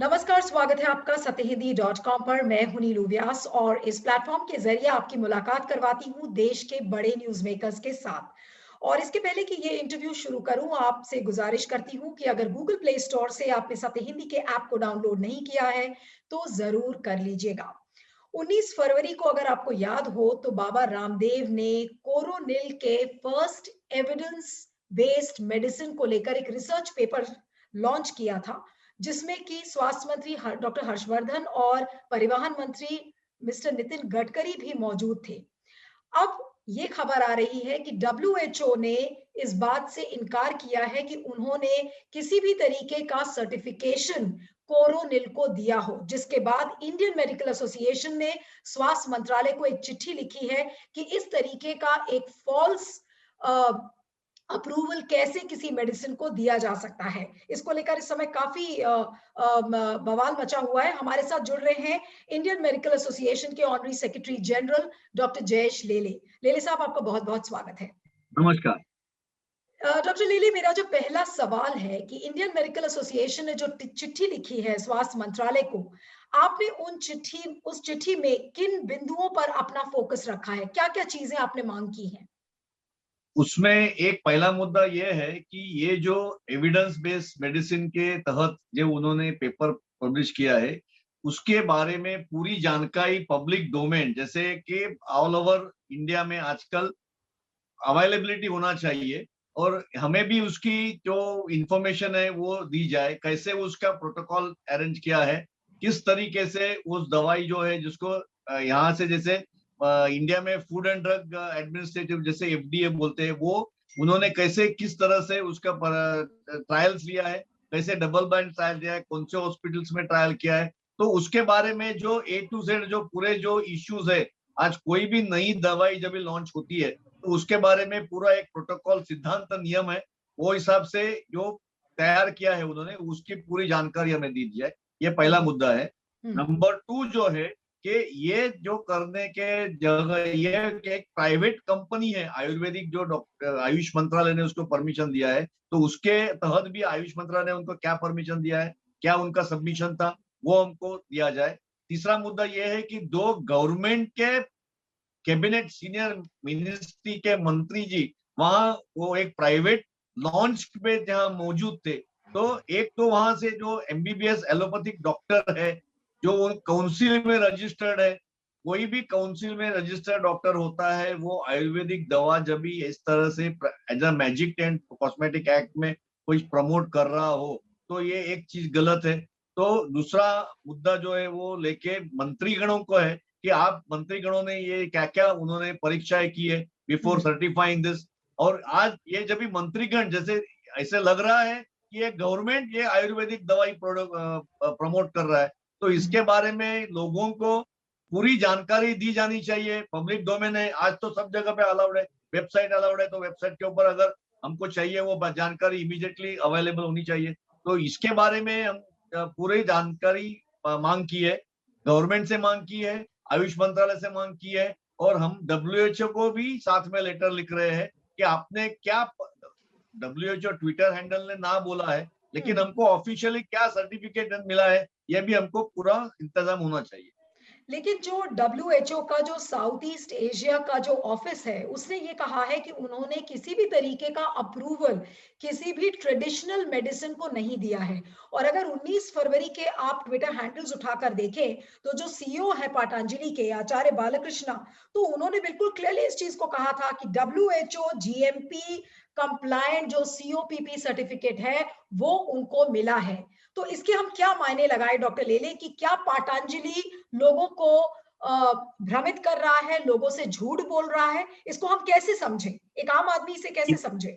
नमस्कार, स्वागत है आपका सत्यहिंदी.com पर। मैं हूं नीलू व्यास और इस प्लेटफॉर्म के जरिए आपकी मुलाकात करवाती हूं देश के बड़े न्यूज मेकर्स के साथ। और इसके पहले कि ये इंटरव्यू शुरू करूं, आपसे गुजारिश करती हूं कि अगर गूगल प्ले स्टोर से आपने सत्य हिंदी के ऐप को डाउनलोड नहीं किया है तो जरूर कर लीजिएगा। 19 फरवरी को अगर आपको याद हो तो बाबा रामदेव ने कोरोनिल के फर्स्ट एविडेंस बेस्ड मेडिसिन को लेकर एक रिसर्च पेपर लॉन्च किया था, जिसमें कि स्वास्थ्य मंत्री डॉक्टर हर्षवर्धन और परिवहन मंत्री मिस्टर नितिन गडकरी भी मौजूद थे। अब ये खबर आ रही है कि डब्ल्यूएचओ ने इस बात से इनकार किया है कि उन्होंने किसी भी तरीके का सर्टिफिकेशन कोरोनिल को दिया हो, जिसके बाद इंडियन मेडिकल एसोसिएशन ने स्वास्थ्य मंत्रालय को एक चिट्ठी लिखी है कि इस तरीके का एक फॉल्स अप्रूवल कैसे किसी मेडिसिन को दिया जा सकता है। इसको लेकर इस समय काफी बवाल मचा हुआ है। हमारे साथ जुड़ रहे हैं इंडियन मेडिकल एसोसिएशन के honorary secretary general doctor Jayesh Lele. Lele साहब, आपका बहुत बहुत स्वागत है। नमस्कार। डॉक्टर लेले, मेरा जो पहला सवाल है कि इंडियन मेडिकल एसोसिएशन ने जो चिट्ठी लिखी है स्वास्थ्य मंत्रालय को, आपने उस चिट्ठी में किन बिंदुओं पर अपना फोकस रखा है? क्या क्या चीजें आपने मांग की हैं? उसमें एक पहला मुद्दा ये है कि ये जो एविडेंस बेस्ड मेडिसिन के तहत जो उन्होंने पेपर पब्लिश किया है, उसके बारे में पूरी जानकारी पब्लिक डोमेन, जैसे कि ऑल ओवर इंडिया में आजकल अवेलेबिलिटी होना चाहिए और हमें भी उसकी जो इंफॉर्मेशन है वो दी जाए। कैसे उसका प्रोटोकॉल अरेंज किया है, किस तरीके से उस दवाई जो है जिसको यहाँ से, जैसे इंडिया में फूड एंड ड्रग एडमिनिस्ट्रेटिव जैसे एफडीए बोलते हैं, वो उन्होंने कैसे किस तरह से उसका ट्रायल्स लिया है, कैसे डबल ब्लाइंड ट्रायल दिया है, कौन से हॉस्पिटल्स में ट्रायल किया है, तो उसके बारे में जो ए टू जेड जो पूरे जो इश्यूज है, आज कोई भी नई दवाई जब लॉन्च होती है तो उसके बारे में पूरा एक प्रोटोकॉल सिद्धांत नियम है, वो हिसाब से जो तैयार किया है उन्होंने, उसकी पूरी जानकारी हमें दी जाए। ये पहला मुद्दा है। नंबर 2 जो है कि ये जो करने के जगह ये एक प्राइवेट कंपनी है आयुर्वेदिक, जो डॉक्टर आयुष मंत्रालय ने उसको परमिशन दिया है, तो उसके तहत भी आयुष मंत्रालय ने उनको क्या परमिशन दिया है, क्या उनका सबमिशन था, वो हमको दिया जाए। तीसरा मुद्दा ये है कि 2 गवर्नमेंट के कैबिनेट सीनियर मिनिस्ट्री के मंत्री जी वहां वो एक प्राइवेट लॉन्च पे जहां मौजूद थे, तो एक तो वहां से जो एमबीबीएस एलोपैथिक डॉक्टर है जो काउंसिल में रजिस्टर्ड है, कोई भी काउंसिल में रजिस्टर्ड डॉक्टर होता है वो आयुर्वेदिक दवा जब भी इस तरह से as a magic and cosmetic act में कोई प्रमोट कर रहा हो तो ये एक चीज गलत है। तो दूसरा मुद्दा जो है वो लेके मंत्रीगणों को है कि आप मंत्रीगणों ने ये क्या क्या उन्होंने परीक्षाएं की है बिफोर सर्टिफाइंग दिस, और आज ये जब भी मंत्रीगण, जैसे ऐसे लग रहा है कि ये गवर्नमेंट ये आयुर्वेदिक दवाई प्रोडक्ट प्रमोट कर रहा है, तो इसके बारे में लोगों को पूरी जानकारी दी जानी चाहिए। पब्लिक डोमेन है, आज तो सब जगह पे अलाउड है, वेबसाइट अलाउड है, तो वेबसाइट के ऊपर अगर हमको चाहिए वो जानकारी इमीडिएटली अवेलेबल होनी चाहिए। तो इसके बारे में हम पूरी जानकारी मांग की है, गवर्नमेंट से मांग की है, आयुष मंत्रालय से मांग की है, और हम डब्ल्यूएचओ को भी साथ में लेटर लिख रहे हैं कि आपने क्या, डब्ल्यूएचओ ट्विटर हैंडल ने ना बोला है लेकिन हमको ऑफिशियली क्या सर्टिफिकेट मिला है, यह भी हमको पूरा इंतजाम होना चाहिए। लेकिन जो डब्ल्यूएचओ का जो साउथ ईस्ट एशिया का जो ऑफिस है, उसने ये कहा है कि उन्होंने किसी भी तरीके का अप्रूवल किसी भी ट्रेडिशनल मेडिसिन को नहीं दिया है। और अगर 19 फरवरी के आप ट्विटर हैंडल्स उठाकर देखें तो जो सीईओ है पतंजलि के आचार्य बालकृष्णा, तो उन्होंने बिल्कुल क्लियरली इस चीज को कहा था कि डब्ल्यूएचओ जीएमपी कंप्लायंट जो सीओपीपी सर्टिफिकेट है वो उनको मिला है। तो इसके हम क्या मायने लगाए डॉक्टर लेले कि क्या पतंजलि लोगों को भ्रमित कर रहा है, लोगों से झूठ बोल रहा है? इसको हम कैसे समझें? एक आम आदमी इसे कैसे समझे?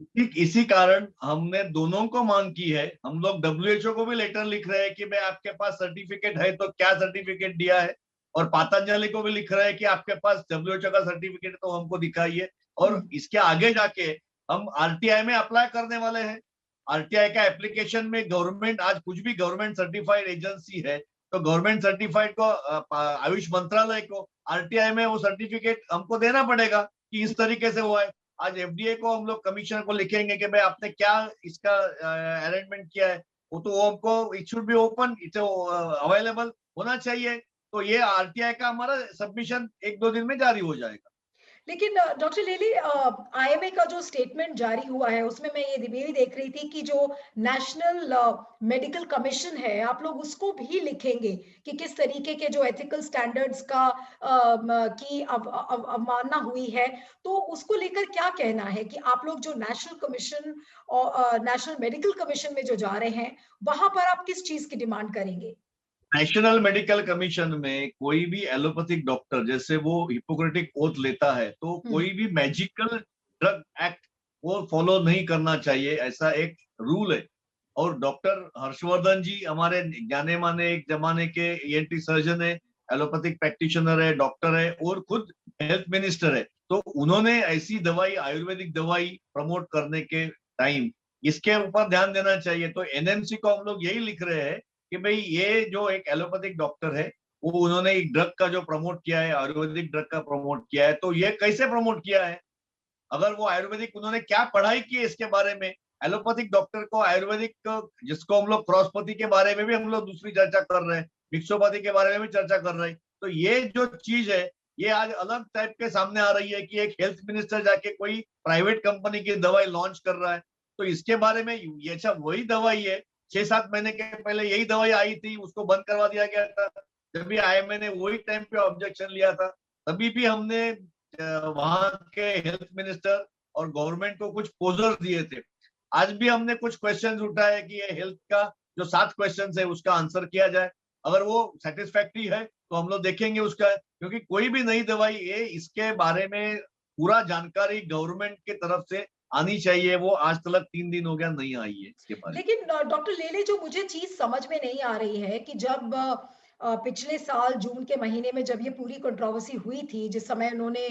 ठीक इसी कारण हमने दोनों को मांग की है। हम लोग डब्ल्यूएचओ को भी लेटर लिख रहे हैं कि भाई आपके पास सर्टिफिकेट है तो क्या सर्टिफिकेट दिया है, और पतंजलि को भी लिख रहे हैं कि आपके पास डब्ल्यूएचओ का सर्टिफिकेट है तो हमको दिखाइए। और इसके आगे जाके हम आरटीआई में अप्लाई करने वाले हैं। आरटीआई का एप्लीकेशन में गवर्नमेंट, आज कुछ भी गवर्नमेंट सर्टिफाइड एजेंसी है तो गवर्नमेंट सर्टिफाइड को आयुष मंत्रालय को आरटीआई में वो सर्टिफिकेट हमको देना पड़ेगा कि इस तरीके से हुआ है। आज एफडीए को हम लोग कमिश्नर को लिखेंगे कि भाई आपने क्या इसका अरेंजमेंट किया है, वो तो हमको it should be open, it's available होना चाहिए। तो ये आरटीआई का हमारा सबमिशन 1-2 दिन में जारी हो जाएगा। लेकिन डॉक्टर लेली, आईएमए का जो स्टेटमेंट जारी हुआ है उसमें मैं ये भी देख रही थी कि जो नेशनल मेडिकल कमीशन है, आप लोग उसको भी लिखेंगे कि किस तरीके के जो एथिकल स्टैंडर्ड्स का की अवमानना हुई है। तो उसको लेकर क्या कहना है कि आप लोग जो नेशनल कमीशन और नेशनल मेडिकल कमीशन में जो जा रहे हैं, वहां पर आप किस चीज की डिमांड करेंगे? नेशनल मेडिकल कमीशन में कोई भी एलोपैथिक डॉक्टर जैसे वो हिपोक्रेटिक ओथ लेता है, तो हम्म। कोई भी मैजिकल ड्रग एक्ट वो फॉलो नहीं करना चाहिए, ऐसा एक रूल है। और डॉक्टर हर्षवर्धन जी हमारे जाने माने एक जमाने के ईएनटी सर्जन है, एलोपैथिक प्रैक्टिशनर है, डॉक्टर है और खुद हेल्थ मिनिस्टर है। तो उन्होंने ऐसी दवाई, आयुर्वेदिक दवाई प्रमोट करने के टाइम इसके ऊपर ध्यान देना चाहिए। तो एनएमसी को हम लोग यही लिख रहे हैं कि भाई ये जो एक एलोपैथिक डॉक्टर है, वो उन्होंने एक ड्रग का जो प्रमोट किया है, आयुर्वेदिक ड्रग का प्रमोट किया है, तो ये कैसे प्रमोट किया है? अगर वो आयुर्वेदिक, उन्होंने क्या पढ़ाई की है इसके बारे में? एलोपैथिक डॉक्टर को आयुर्वेदिक जिसको हम लोग क्रॉसपैथी के बारे में भी हम लोग दूसरी चर्चा कर रहे हैं, मिक्सोपैथी के बारे में भी चर्चा कर रहे हैं। तो ये जो चीज है, ये आज अलग टाइप के सामने आ रही है कि एक हेल्थ मिनिस्टर जाके कोई प्राइवेट कंपनी की दवाई लॉन्च कर रहा है। तो इसके बारे में ये अच्छा वही दवाई है, 6-7 महीने के पहले यही दवाई आई थी, उसको बंद करवा दिया गया था। जब भी आईएमए ने वही टाइम पे ऑब्जेक्शन लिया था, तभी भी हमने वहां के हेल्थ मिनिस्टर और गवर्नमेंट को कुछ पोजर दिए थे। आज भी हमने कुछ क्वेश्चंस उठाए कि ये हेल्थ का जो 7 क्वेश्चंस है उसका आंसर किया जाए। अगर वो सेटिस्फैक्ट्री है तो हम लोग देखेंगे उसका, क्योंकि कोई भी नई दवाई ये इसके बारे में पूरा जानकारी गवर्नमेंट के तरफ से आनी चाहिए। वो आज तक 3 दिन हो गया नहीं आई है इसके बारे में। लेकिन डॉक्टर लेले, जो मुझे चीज समझ में नहीं आ रही है कि जब पिछले साल जून के महीने में जब ये पूरी कंट्रोवर्सी हुई थी, जिस समय उन्होंने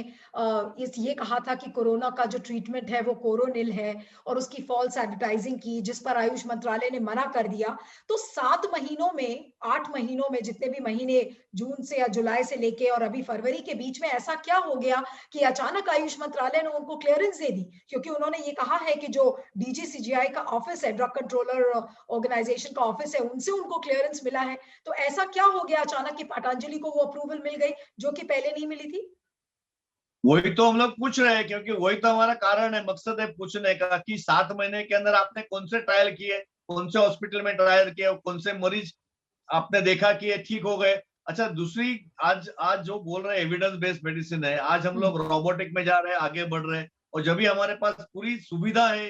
इस ये कहा था कि कोरोना का जो ट्रीटमेंट है वो कोरोनिल है और उसकी फॉल्स एडवर्टाइजिंग की, जिस पर आयुष मंत्रालय ने मना कर दिया। तो 7 महीनों में, 8 महीनों में, जितने भी महीने जून से या जुलाई से लेके और अभी फरवरी के बीच में ऐसा क्या हो गया कि अचानक आयुष मंत्रालय ने उनको क्लियरेंस दे दी? क्योंकि उन्होंने ये कहा है कि जो डीजीसीजीआई का ऑफिस है, ड्रग कंट्रोलर ऑर्गेनाइजेशन का ऑफिस है, उनसे उनको क्लियरेंस मिला है। तो ऐसा क्या हो गया अचानक कि पतंजलि को वो अप्रूवल मिल गई जो कि पहले नहीं मिली थी? वही तो हम लोग पूछ रहे हैं, क्योंकि वही तो हमारा कारण है, मकसद है पूछने का कि 7 महीने के अंदर आपने कौन से ट्रायल किए, कौन से हॉस्पिटल में ट्रायल किए और कौन से मरीज आपने देखा कि ये ठीक हो गए। अच्छा, दूसरी आज आज जो बोल रहे हैं एविडेंस बेस्ड मेडिसिन है, आज हम लोग रोबोटिक में जा रहे हैं, आगे बढ़ रहे हैं। और जब भी हमारे पास पूरी सुविधा है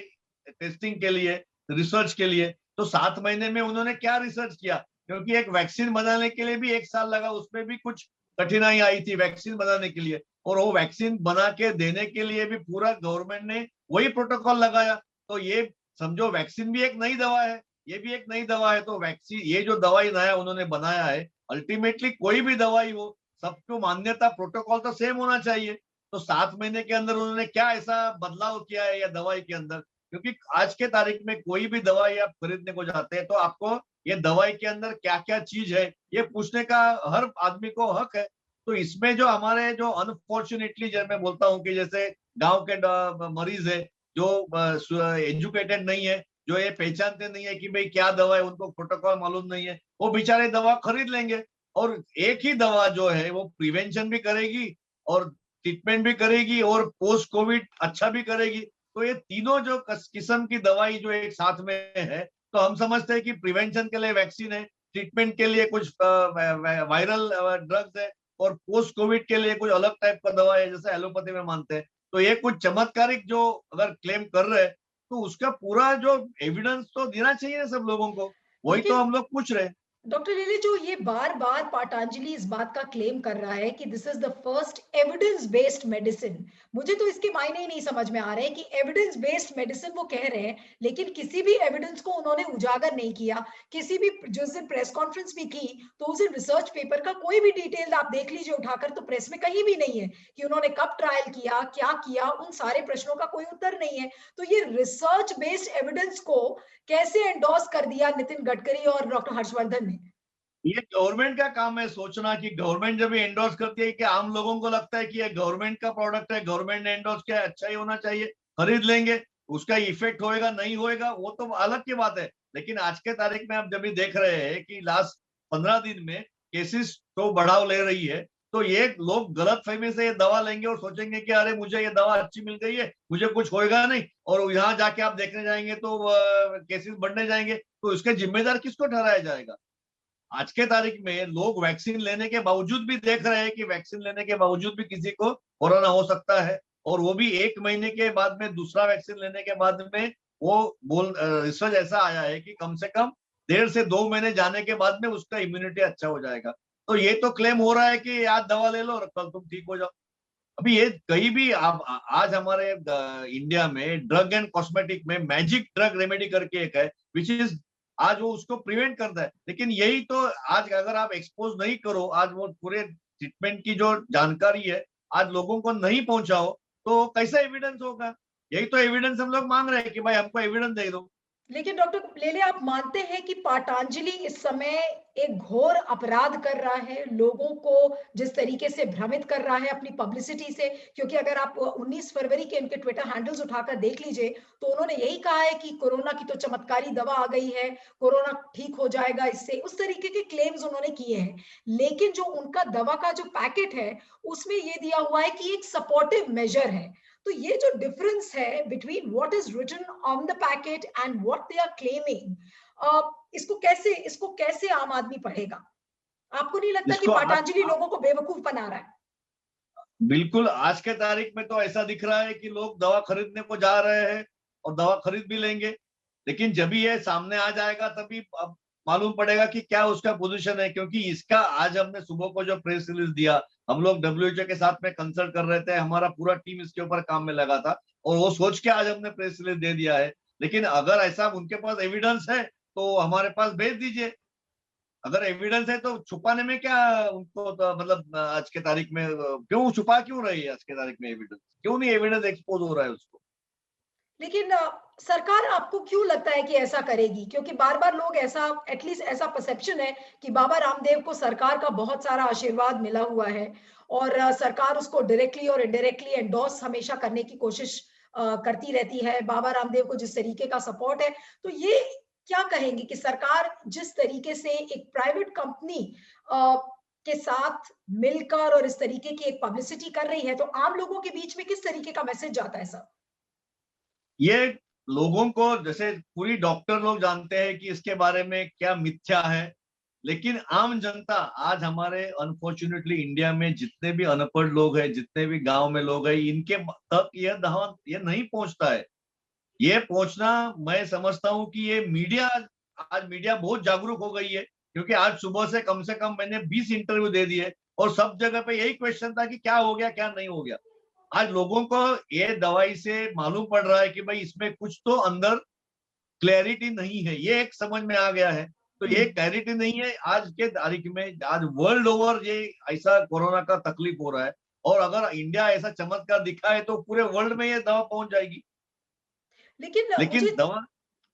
टेस्टिंग के लिए, रिसर्च के लिए, तो 7 महीने में उन्होंने क्या रिसर्च किया? क्योंकि एक वैक्सीन बनाने के लिए भी 1 साल लगा, उसमें भी कुछ कठिनाई आई थी वैक्सीन बनाने के लिए। और वो वैक्सीन बना के देने के लिए भी पूरा गवर्नमेंट ने वही प्रोटोकॉल लगाया। तो ये समझो वैक्सीन भी एक नई दवा है, ये भी एक नई दवा है। तो वैक्सीन, ये जो दवाई नया उन्होंने बनाया है, अल्टीमेटली कोई भी दवाई हो, सबको मान्यता, प्रोटोकॉल तो सेम होना चाहिए। तो 7 महीने के अंदर उन्होंने क्या ऐसा बदलाव किया है या दवाई के अंदर? क्योंकि आज के तारीख में कोई भी दवाई आप खरीदने को जाते हैं तो आपको ये दवाई के अंदर क्या क्या चीज है ये पूछने का हर आदमी को हक है। तो इसमें जो हमारे जो अनफॉर्चुनेटली, जब मैं बोलता हूँ कि जैसे गांव के मरीज है जो एजुकेटेड नहीं है, जो ये पहचानते नहीं है कि भाई क्या दवा है, उनको प्रोटोकॉल मालूम नहीं है, वो बेचारे दवा खरीद लेंगे। और एक ही दवा जो है वो प्रिवेंशन भी करेगी और ट्रीटमेंट भी करेगी और पोस्ट कोविड अच्छा भी करेगी। तो ये तीनों जो किस्म की दवाई जो एक साथ में है, तो हम समझते हैं कि प्रिवेंशन के लिए वैक्सीन है, ट्रीटमेंट के लिए कुछ वायरल ड्रग्स है और पोस्ट कोविड के लिए कोई अलग टाइप का दवा है जैसे एलोपैथी में मानते हैं। तो ये कुछ चमत्कारिक जो अगर क्लेम कर रहे हैं, तो उसका पूरा जो एविडेंस तो देना चाहिए ना सब लोगों को। वही तो लेकिन हम लोग पूछ रहे हैं। डॉक्टर लिली, जो ये बार-बार पतंजलि इस बात का क्लेम कर रहा है कि this is the first evidence based medicine, मुझे तो इसके मायने ही नहीं समझ में आ रहे हैं कि एविडेंस बेस्ड मेडिसिन वो कह रहे हैं, लेकिन किसी भी एविडेंस को उन्होंने उजागर नहीं किया। किसी भी, जिस दिन प्रेस कॉन्फ्रेंस भी की, तो उस दिन रिसर्च पेपर का कोई भी डिटेल आप देख लीजिए उठाकर, तो प्रेस में कहीं भी नहीं है कि उन्होंने कब ट्रायल किया, क्या किया, उन सारे प्रश्नों का कोई उत्तर नहीं है। तो ये रिसर्च बेस्ड एविडेंस को कैसे एंडोर्स कर दिया नितिन गडकरी और डॉक्टर हर्षवर्धन ने? ये गवर्नमेंट का काम है सोचना कि गवर्नमेंट जब ये एंडोर्स करती है कि आम लोगों को लगता है कि ये गवर्नमेंट का प्रोडक्ट है, गवर्नमेंट ने एंडोर्स किया है, अच्छा ही होना चाहिए, खरीद लेंगे। उसका इफेक्ट होएगा नहीं होएगा वो तो अलग की बात है, लेकिन आज के तारीख में आप जब भी देख रहे हैं कि लास्ट 15 दिन में केसेस तो बढ़ाव ले रही है, तो ये लोग गलत फहमी से ये दवा लेंगे और सोचेंगे कि अरे मुझे ये दवा अच्छी मिल गई है, मुझे कुछ होएगा नहीं, और यहाँ जाके आप देखने जाएंगे तो केसेस बढ़ने जाएंगे, तो इसके जिम्मेदार किसको ठहराया जाएगा? आज के तारीख में लोग वैक्सीन लेने के बावजूद भी देख रहे हैं कि वैक्सीन लेने के बावजूद भी किसी को कोरोना हो सकता है, और वो भी 1 महीने के बाद में दूसरा वैक्सीन लेने के बाद में वो रिसर्च ऐसा आया है कि कम से कम 1.5 से 2 महीने जाने के बाद में उसका इम्यूनिटी अच्छा हो जाएगा। तो ये तो क्लेम हो रहा है कि आज दवा ले लो और कल तुम ठीक हो जाओ। अभी ये कहीं भी आप आज हमारे इंडिया में ड्रग एंड कॉस्मेटिक में मैजिक ड्रग रेमेडी करके एक है, विच इज आज वो उसको प्रिवेंट करता है, लेकिन यही तो आज अगर आप एक्सपोज नहीं करो, आज वो पूरे ट्रीटमेंट की जो जानकारी है आज लोगों को नहीं पहुंचाओ, तो कैसा एविडेंस होगा? यही तो एविडेंस हम लोग मांग रहे हैं कि भाई हमको एविडेंस दे दो। लेकिन डॉक्टर लेले, आप मानते हैं कि पतंजलि इस समय एक घोर अपराध कर रहा है, लोगों को जिस तरीके से भ्रमित कर रहा है अपनी पब्लिसिटी से? क्योंकि अगर आप 19 फरवरी के इनके ट्विटर हैंडल्स उठाकर देख लीजिए, तो उन्होंने यही कहा है कि कोरोना की तो चमत्कारी दवा आ गई है, कोरोना ठीक हो जाएगा इससे, उस तरीके के क्लेम्स उन्होंने किए हैं। लेकिन जो उनका दवा का जो पैकेट है, उसमें ये दिया हुआ है कि एक सपोर्टिव मेजर है। तो ये जो डिफरेंस है between what is written on the packet and what they are claiming, इसको कैसे आम आदमी पढ़ेगा? आपको नहीं लगता कि इसको पतंजलि लोगों को बेवकूफ बना रहा है? बिल्कुल आज के तारीख में तो ऐसा दिख रहा है कि लोग दवा खरीदने को जा रहे हैं और दवा खरीद भी लेंगे, लेकिन जब भी ये सामने आ जाएगा तभी अब मालूम पड़ेगा कि क्या उसका पोजीशन है। क्योंकि इसका आज हमने सुबह को जो प्रेस रिलीज दिया, हम लोग डब्ल्यूएचओ के साथ में कंसल्ट कर रहे थे, हमारा पूरा टीम इसके ऊपर काम में लगा था, और वो सोच के आज हमने प्रेस रिलीज दे दिया है। लेकिन अगर ऐसा उनके पास एविडेंस है तो हमारे पास भेज दीजिए। अगर एविडेंस है तो छुपाने में क्या उनको, तो मतलब आज के तारीख में क्यों छुपा क्यों रही है? आज के तारीख में एविडेंस क्यों नहीं, एविडेंस एक्सपोज हो रहा है उसको? लेकिन सरकार आपको क्यों लगता है कि ऐसा करेगी? क्योंकि बार-बार लोग ऐसा, एटलीस्ट ऐसा परसेप्शन है कि बाबा रामदेव को सरकार का बहुत सारा आशीर्वाद मिला हुआ है और सरकार उसको डायरेक्टली और इनडायरेक्टली एंडोर्स हमेशा करने की कोशिश करती रहती है। बाबा रामदेव को जिस तरीके का सपोर्ट है, तो ये क्या कहेंगे कि सरकार जिस तरीके से एक प्राइवेट कंपनी के साथ मिलकर और इस तरीके की एक पब्लिसिटी कर रही है, तो आम लोगों के बीच में किस तरीके का मैसेज जाता है सर? ये लोगों को, जैसे पूरी डॉक्टर लोग जानते हैं कि इसके बारे में क्या मिथ्या है, लेकिन आम जनता आज हमारे अनफॉर्चुनेटली इंडिया में जितने भी अनपढ़ लोग हैं, जितने भी गांव में लोग हैं, इनके तक ये नहीं पहुंचता है। ये पहुंचना, मैं समझता हूं कि ये मीडिया, आज मीडिया बहुत जागरूक हो गई है, क्योंकि आज सुबह से कम मैंने 20 इंटरव्यू दे दिए और सब जगह पे यही क्वेश्चन था कि क्या हो गया क्या नहीं हो गया। आज लोगों को ये दवाई से मालूम पड़ रहा है कि भाई इसमें कुछ तो अंदर क्लैरिटी नहीं है, ये एक समझ में आ गया है। तो ये क्लैरिटी नहीं है आज के तारीख में, आज वर्ल्ड ओवर ये ऐसा कोरोना का तकलीफ हो रहा है, और अगर इंडिया ऐसा चमत्कार दिखाए तो पूरे वर्ल्ड में ये दवा पहुंच जाएगी। लेकिन लेकिन मुझे दवा,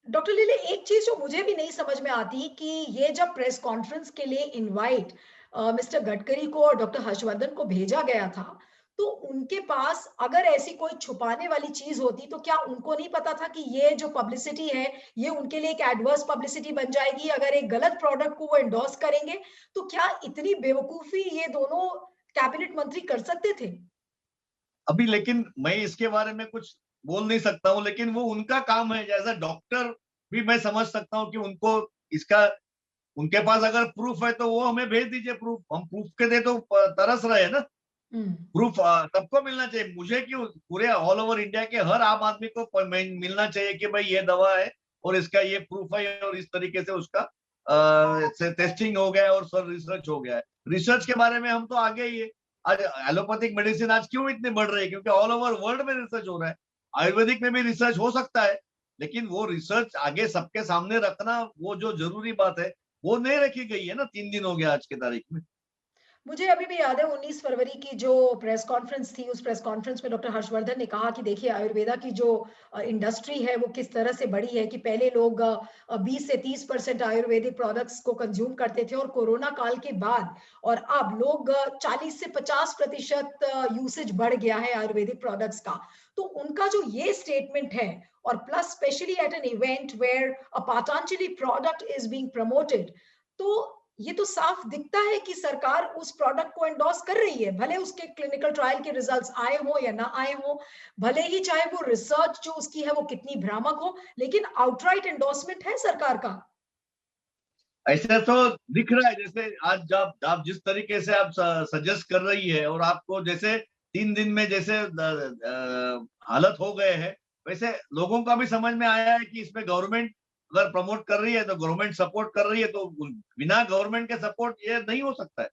डॉक्टर लीले, एक चीज जो मुझे भी नहीं समझ में आती कि ये जब प्रेस कॉन्फ्रेंस के लिए इनवाइट मिस्टर गडकरी को और डॉक्टर हर्षवर्धन को भेजा गया था, तो उनके पास अगर ऐसी कोई छुपाने वाली चीज होती, तो क्या उनको नहीं पता था कि ये जो पब्लिसिटी है ये उनके लिए एक एडवर्स पब्लिसिटी बन जाएगी? अगर एक गलत प्रोडक्ट को वो एंडोर्स करेंगे, तो क्या इतनी बेवकूफी ये दोनों कैबिनेट मंत्री कर सकते थे? अभी लेकिन मैं इसके बारे में कुछ बोल नहीं सकता हूँ, लेकिन वो उनका काम है। जैसा डॉक्टर भी मैं समझ सकता हूँ कि उनको इसका, उनके पास अगर प्रूफ है तो वो हमें भेज दीजिए प्रूफ, हम प्रूफ के लिए तो तरस रहे हैं ना। हम्म। प्रूफ सबको मिलना चाहिए, मुझे क्यों, पूरे ऑल ओवर इंडिया के हर आम आदमी को मिलना चाहिए कि भाई ये दवा है और इसका ये प्रूफ है, और इस तरीके से उसका टेस्टिंग हो गया है और सर रिसर्च हो गया है। रिसर्च के बारे में हम तो आगे ही है। आज एलोपैथिक मेडिसिन आज क्यों इतनी बढ़ रही है? क्योंकि ऑल ओवर वर्ल्ड में रिसर्च हो रहा है। आयुर्वेदिक में भी रिसर्च हो सकता है, लेकिन वो रिसर्च आगे सबके सामने रखना, वो जो जरूरी बात है वो नहीं रखी गई है ना। 3 दिन हो गया आज के तारीख में। मुझे अभी भी याद है 19 फरवरी की जो प्रेस कॉन्फ्रेंस थी, उस प्रेस कॉन्फ्रेंस में डॉक्टर हर्षवर्धन ने कहा कि देखिए आयुर्वेदा की जो इंडस्ट्री है वो किस तरह से बढ़ी है कि पहले लोग 20 से 30% आयुर्वेदिक प्रोडक्ट्स को कंज्यूम करते थे और कोरोना काल के बाद और अब लोग 40 से 50% यूसेज बढ़ गया है आयुर्वेदिक प्रोडक्ट्स का। तो उनका जो ये स्टेटमेंट है और plus specially at an event where a Patanjali product is being promoted, तो ये तो साफ दिखता है कि सरकार उस प्रोडक्ट को एंडोर्स कर रही है, भले उसके क्लिनिकल ट्रायल के रिजल्ट्स आए हो या ना आए हो, भले ही चाहे वो रिसर्च जो उसकी है वो कितनी भ्रामक हो, लेकिन आउटराइट एंडोर्समेंट है सरकार का। ऐसे तो दिख रहा है, जैसे आज जब आप जिस तरीके से आप सजेस्ट कर रही है और आपको जैसे 3 दिन में जैसे हालत हो गए हैं, वैसे लोगों का भी समझ में आया है कि इसमें गवर्नमेंट अगर प्रमोट कर रही है तो गवर्नमेंट सपोर्ट कर रही है, तो बिना गवर्नमेंट के सपोर्ट ये नहीं हो सकता है।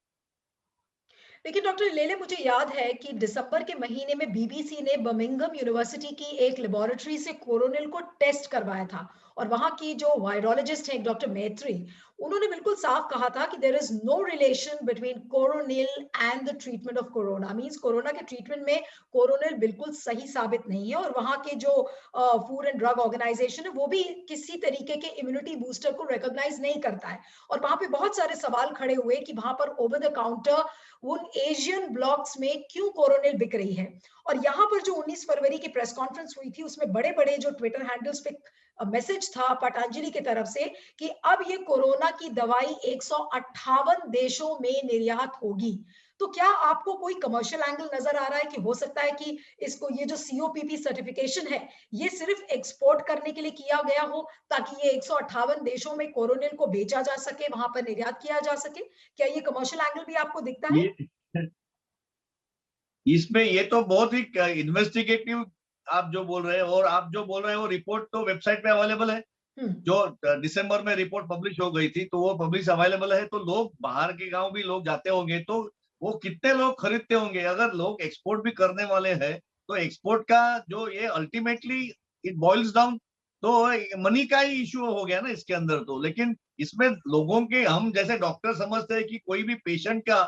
लेकिन डॉक्टर लेले, मुझे याद है कि दिसंबर के महीने में बीबीसी ने बर्मिंघम यूनिवर्सिटी की एक लेबोरेटरी से कोरोनिल को टेस्ट करवाया था और वहां की जो वायरोलॉजिस्ट हैं डॉक्टर मैत्री, उन्होंने बिल्कुल साफ कहा था कि there is no relation between Coronil and the treatment of corona. Means corona के ट्रीटमेंट में कोरोनिल बिल्कुल सही साबित नहीं है और वहां के जो फूड एंड ड्रग ऑर्गेनाइजेशन है वो भी किसी तरीके के इम्यूनिटी बूस्टर को रिकॉग्नाइज नहीं करता है। और वहां पे बहुत सारे सवाल खड़े हुए कि वहां पर ओवर द काउंटर उन एशियन ब्लॉक्स में क्यों कोरोनिल बिक रही है। और यहाँ पर जो 19 फरवरी की प्रेस कॉन्फ्रेंस हुई थी उसमें बड़े बड़े जो ट्विटर हैंडल्स पे मैसेज था पतंजलि की तरफ से कि अब ये कोरोना की दवाई 158 देशों में निर्यात होगी। तो क्या आपको कोई कमर्शियल एंगल नजर आ रहा है कि हो सकता है कि इसको ये जो सीओपीपी सर्टिफिकेशन है ये सिर्फ एक्सपोर्ट करने के लिए किया गया हो ताकि ये 158 देशों में कोरोनिल को बेचा जा सके, वहां पर निर्यात किया जा सके? क्या ये कमर्शियल एंगल भी आपको दिखता है? ये इसमें ये तो बहुत ही इन्वेस्टिगेटिव आप जो बोल रहे हैं, और आप जो बोल रहे हैं वो रिपोर्ट तो वेबसाइट पे अवेलेबल है। हम्म। जो दिसंबर में रिपोर्ट पब्लिश हो गई थी तो वो पब्लिश अवेलेबल है, तो लोग बाहर के गांव भी लोग जाते होंगे, तो वो कितने लोग खरीदते होंगे। अगर लोग एक्सपोर्ट भी करने वाले हैं तो एक्सपोर्ट का जो ये अल्टीमेटली इट बॉइल्स डाउन, तो मनी का ही इश्यू हो गया ना इसके अंदर तो। लेकिन इसमें लोगों के, हम जैसे डॉक्टर समझते हैं कि कोई भी पेशेंट का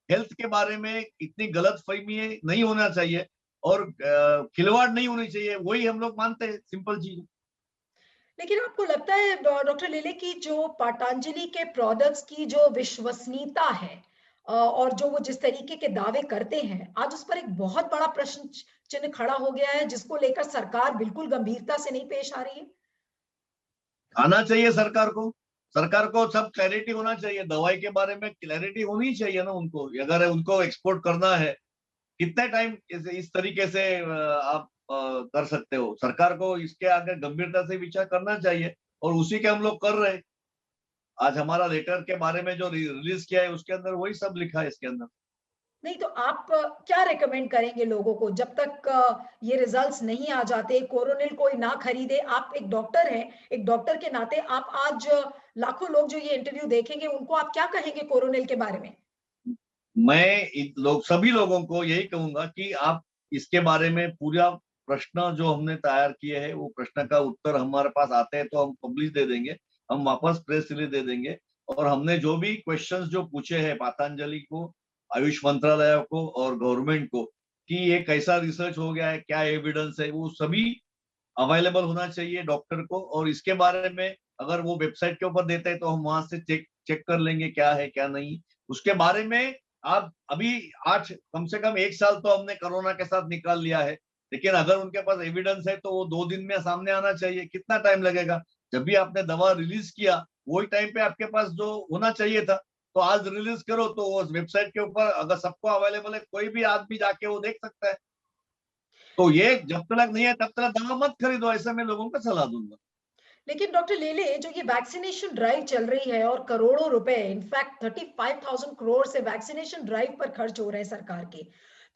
हेल्थ के बारे में इतनी गलत फहमी नहीं होना चाहिए और खिलवाड़ नहीं होनी चाहिए, वही हम लोग मानते हैं, सिंपल चीज। लेकिन आपको लगता है डॉक्टर लेले की जो पतंजलि के प्रोडक्ट्स की जो विश्वसनीयता है और जो वो जिस तरीके के दावे करते हैं, आज उस पर एक बहुत बड़ा प्रश्न चिन्ह खड़ा हो गया है जिसको लेकर सरकार बिल्कुल गंभीरता से नहीं पेश आ रही है? आना चाहिए सरकार को। सरकार को सब क्लैरिटी होना चाहिए, दवाई के बारे में क्लैरिटी होनी चाहिए ना उनको। अगर उनको एक्सपोर्ट करना है, कितने टाइम इस तरीके से आप कर सकते हो। सरकार को इसके आगे गंभीरता से विचार करना चाहिए, और उसी के हम लोग कर रहे हैं। आज हमारा लेटर के बारे में जो रिलीज किया है उसके अंदर वही सब लिखा है इसके अंदर। नहीं तो आप क्या रेकमेंड करेंगे लोगों को जब तक ये रिजल्ट्स नहीं आ जाते, कोरोनिल कोई ना खरीदे? आप एक डॉक्टर हैं, एक डॉक्टर के नाते आप आज लाखों लोग जो ये इंटरव्यू देखेंगे उनको आप क्या कहेंगे कोरोनिल के बारे में? मैं सभी लोगों को यही कहूंगा कि आप इसके बारे में पूरा प्रश्न जो हमने तैयार किए हैं वो प्रश्न का उत्तर हमारे पास आते हैं तो हम पब्लिश दे देंगे, हम वापस प्रेस रिलीज दे देंगे। और हमने जो भी क्वेश्चंस जो पूछे हैं पतंजलि को, आयुष मंत्रालय को और गवर्नमेंट को, कि ये कैसा रिसर्च हो गया है, क्या एविडेंस है, वो सभी अवेलेबल होना चाहिए डॉक्टर को। और इसके बारे में अगर वो वेबसाइट के ऊपर देते हैं तो हम वहां से चेक चेक कर लेंगे क्या है क्या नहीं। उसके बारे में आप अभी 8 कम से कम 1 साल तो हमने कोरोना के साथ निकाल लिया है, लेकिन अगर उनके पास एविडेंस है तो वो 2 दिन में सामने आना चाहिए। कितना टाइम लगेगा? जब भी आपने दवा रिलीज किया वही टाइम पे आपके पास जो होना चाहिए था, तो आज रिलीज करो तो वो वेबसाइट के ऊपर अगर सबको अवेलेबल है, कोई भी आदमी जाके वो देख सकता है। तो ये जब तक नहीं है तब तक दवा मत खरीदो, ऐसा मैं लोगों को सलाह दूंगा। लेकिन डॉक्टर लेले, जो ये वैक्सीनेशन ड्राइव चल रही है और करोड़ों रुपए, इनफैक्ट 35,000 करोड़ से वैक्सीनेशन ड्राइव पर खर्च हो रहे हैं सरकार के,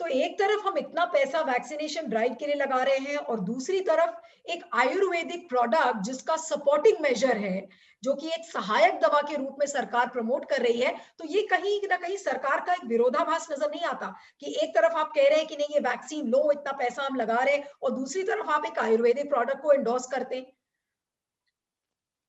तो एक तरफ हम इतना पैसा वैक्सीनेशन ड्राइव के लिए लगा रहे हैं और दूसरी तरफ एक आयुर्वेदिक प्रोडक्ट जिसका सपोर्टिंग मेजर है, जो कि एक सहायक दवा के रूप में सरकार प्रमोट कर रही है, तो ये कहीं ना कहीं सरकार का एक विरोधाभास नजर नहीं आता कि एक तरफ आप कह रहे हैं कि नहीं ये वैक्सीन लो, इतना पैसा हम लगा रहे हैं, और दूसरी तरफ आप एक आयुर्वेदिक प्रोडक्ट को एंडोर्स करते हैं?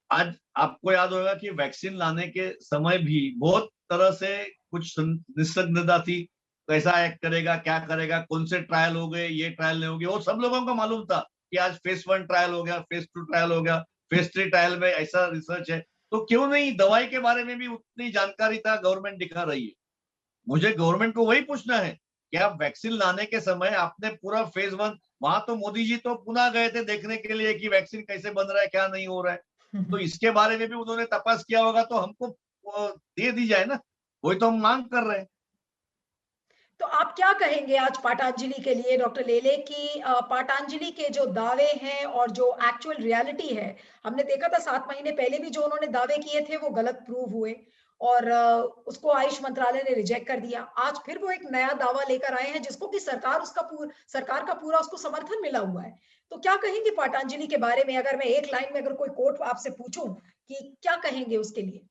आज आपको याद होगा कि वैक्सीन लाने के समय भी बहुत तरह से कुछ निस्संदिग्धता थी, कैसा एक्ट करेगा, क्या करेगा, कौन से ट्रायल हो गए, ये ट्रायल नहीं हो गए, वो सब लोगों को मालूम था कि आज फेज 1 ट्रायल हो गया, फेज 2 ट्रायल हो गया, फेज 3 ट्रायल में ऐसा रिसर्च है। तो क्यों नहीं दवाई के बारे में भी उतनी जानकारी था गवर्नमेंट दिखा रही है। मुझे गवर्नमेंट को वही पूछना है कि आप वैक्सीन लाने के समय आपने पूरा फेज 1, वहां तो मोदी जी तो पुनः गए थे देखने के लिए कि वैक्सीन कैसे बन रहा है, क्या नहीं हो रहा है, तो इसके बारे में भी उन्होंने तपास किया होगा, तो हमको दे दी जाए ना, वही तो हम मांग कर रहे हैं। तो आप क्या कहेंगे आज पातंजलि के लिए डॉक्टर लेले की पातंजलि के जो दावे हैं और जो एक्चुअल रियलिटी है, हमने देखा था 7 महीने पहले भी जो उन्होंने दावे किए थे वो गलत प्रूव हुए और उसको आयुष मंत्रालय ने रिजेक्ट कर दिया। आज फिर वो एक नया दावा लेकर आए हैं जिसको कि सरकार का पूरा उसको समर्थन मिला हुआ है। तो क्या कहेंगे पातंजलि के बारे में? अगर मैं एक लाइन में अगर कोई कोट आपसे पूछूं कि क्या कहेंगे उसके लिए?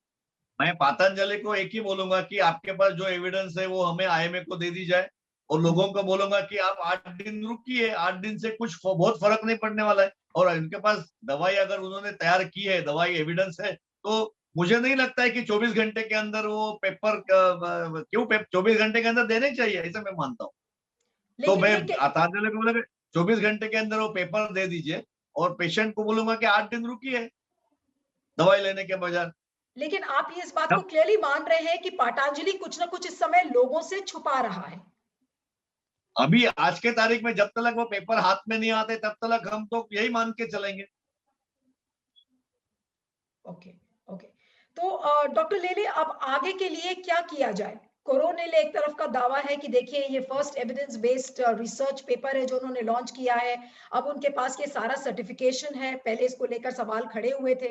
मैं पतंजलि को एक ही बोलूंगा कि आपके पास जो एविडेंस है वो हमें आईएमए को दे दी जाए, और लोगों को बोलूंगा कि आप 8 दिन रुकिए, 8 दिन से कुछ बहुत फर्क नहीं पड़ने वाला है। और इनके पास दवाई अगर उन्होंने तैयार की है, दवाई एविडेंस है, तो मुझे नहीं लगता है कि 24 घंटे के अंदर वो पेपर क्यों 24 घंटे के अंदर देने चाहिए, ऐसा मैं मानता हूँ। तो लेकिन मैं ये पतंजलि को बोलूंगा 24 घंटे के अंदर वो पेपर दे दीजिए, और पेशेंट को बोलूंगा कि 8 दिन रुकिए दवाई लेने के बजाय। लेकिन आप ये इस बात को क्लियरली मान रहे हैं कि पातंजलि कुछ ना कुछ इस समय लोगों से छुपा रहा है? अभी आज के तारीख में जब तक वो पेपर हाथ में नहीं आते तब तक हम तो यही मान के चलेंगे। Okay, okay. तो डॉक्टर लेले अब आगे के लिए क्या किया जाए? कोरोनिल एक तरफ का दावा है कि देखिए ये first evidence based research paper है जो उन्होंने लॉन्च किया है। अब उनके पास ये सारा सर्टिफिकेशन है, पहले इसको लेकर सवाल खड़े हुए थे।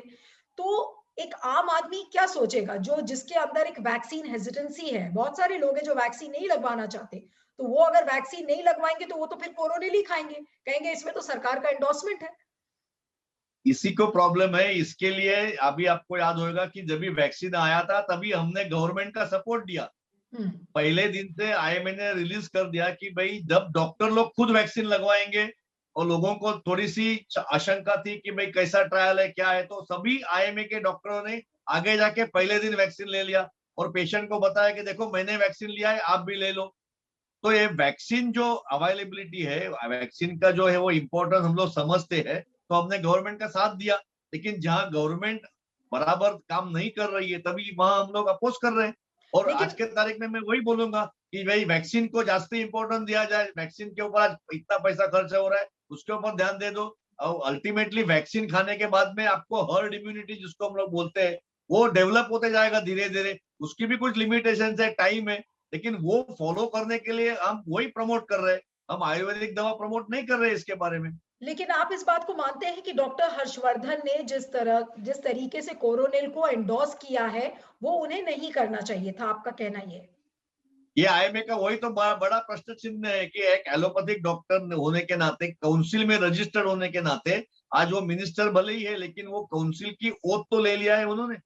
तो एक आम आदमी क्या सोचेगा जो जिसके अंदर एक वैक्सीन हेजिटेंसी है? बहुत सारे लोग हैं जो वैक्सीन नहीं लगवाना चाहते। तो वो अगर वैक्सीन नहीं लगवाएंगे तो वो तो फिर कोरोनिल ही खाएंगे, कहेंगे इसमें तो सरकार का एंडोर्समेंट है। इसी को प्रॉब्लम है। इसके लिए अभी आपको याद होगा कि जब भी वैक्सीन आया था तभी हमने गवर्नमेंट का सपोर्ट दिया। पहले दिन से आईएमए ने रिलीज कर दिया कि भाई जब डॉक्टर लोग खुद वैक्सीन लगवाएंगे, और लोगों को थोड़ी सी आशंका थी कि भाई कैसा ट्रायल है क्या है, तो सभी आईएमए के डॉक्टरों ने आगे जाके पहले दिन वैक्सीन ले लिया और पेशेंट को बताया कि देखो मैंने वैक्सीन लिया है, आप भी ले लो। तो ये वैक्सीन जो अवेलेबिलिटी है, वैक्सीन का जो है वो इम्पोर्टेंस हम लोग समझते हैं, तो हमने गवर्नमेंट का साथ दिया। लेकिन जहां गवर्नमेंट बराबर काम नहीं कर रही है तभी वहां हम लोग अपोज कर रहे हैं। और आज लेकिन के तारीख में मैं वही बोलूंगा कि भाई वैक्सीन को जास्ती इंपॉर्टेंस दिया जाए, वैक्सीन के ऊपर आज इतना पैसा खर्च हो रहा है उसके ऊपर ध्यान दे दो। और अल्टीमेटली वैक्सीन खाने के बाद में आपको हर्ड इम्यूनिटी जिसको हम लोग बोलते हैं वो डेवलप होते जाएगा धीरे धीरे। उसकी भी कुछ लिमिटेशन है, टाइम है, लेकिन वो फॉलो करने के लिए हम वही प्रमोट कर रहे हैं। हम आयुर्वेदिक दवा प्रमोट नहीं कर रहे इसके बारे में। लेकिन आप इस बात को मानते हैं कि डॉक्टर हर्षवर्धन ने जिस तरीके से कोरोनिल को एंडोर्स किया है वो उन्हें नहीं करना चाहिए था, आपका कहना ये आईएमए का वही तो बड़ा प्रश्न चिन्ह है कि एक एलोपैथिक डॉक्टर होने के नाते, काउंसिल में रजिस्टर्ड होने के नाते, आज वो मिनिस्टर भले ही है लेकिन वो काउंसिल की ओथ तो ले लिया है उन्होंने।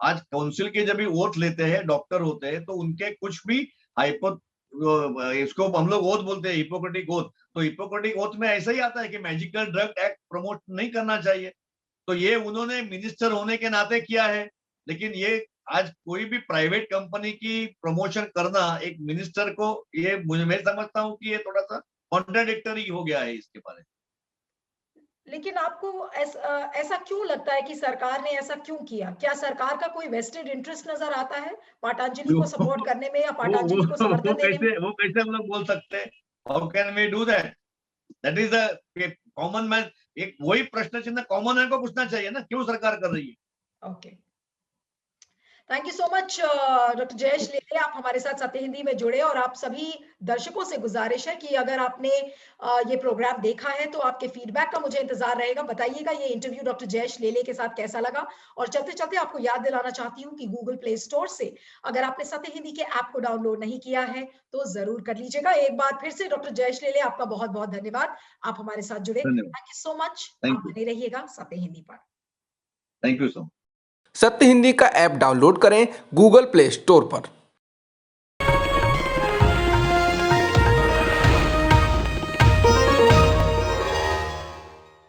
आज काउंसिल के जब भी ओथ लेते हैं डॉक्टर होते हैं तो उनके कुछ भी हाइपो इसको हम लोग ओथ बोलते हैं, हिपोक्रेटिक ओथ। तो हिपोक्रेटिक ओथ में ऐसा ही आता है कि मैजिकल ड्रग एक्ट प्रमोट नहीं करना चाहिए। तो ये उन्होंने मिनिस्टर होने के नाते किया है। लेकिन ये आज कोई भी प्राइवेट कंपनी की प्रमोशन करना एक मिनिस्टर को, ये मैं समझता हूँ कि ये थोड़ा सा कॉन्ट्राडिक्टरी हो गया है इसके बारे में। लेकिन आपको ऐसा क्यों लगता है कि सरकार ने ऐसा क्यों किया? क्या सरकार का कोई वेस्टेड इंटरेस्ट नजर आता है पातंजलि को सपोर्ट करने में या पातंजलि को समर्थन देने में? वो कैसे हम लोग बोल सकते हैं? How can we do that? That is a common man. एक वही प्रश्न चिन्ह कॉमन मैन को पूछना चाहिए ना, क्यों सरकार कर रही है। Okay, thank you so much doctor Jayesh लेले, आप हमारे साथ सत्य हिंदी में जुड़े। और आप सभी दर्शकों से गुजारिश है कि अगर आपने ये प्रोग्राम देखा है तो आपके फीडबैक का मुझे इंतजार रहेगा। बताइएगा ये इंटरव्यू डॉक्टर जयेश लेले के साथ कैसा लगा। और चलते चलते आपको याद दिलाना चाहती हूँ कि गूगल प्ले स्टोर से अगर आपने सत्य हिंदी के ऐप को डाउनलोड नहीं किया है तो जरूर कर लीजिएगा। एक बार फिर से डॉक्टर जयेश लेले, आपका बहुत बहुत धन्यवाद, आप हमारे साथ जुड़े। Thank you so much. आप बने रहिएगा सत्य हिंदी पर। Thank you so much. सत्य हिंदी का ऐप डाउनलोड करें गूगल प्ले स्टोर पर।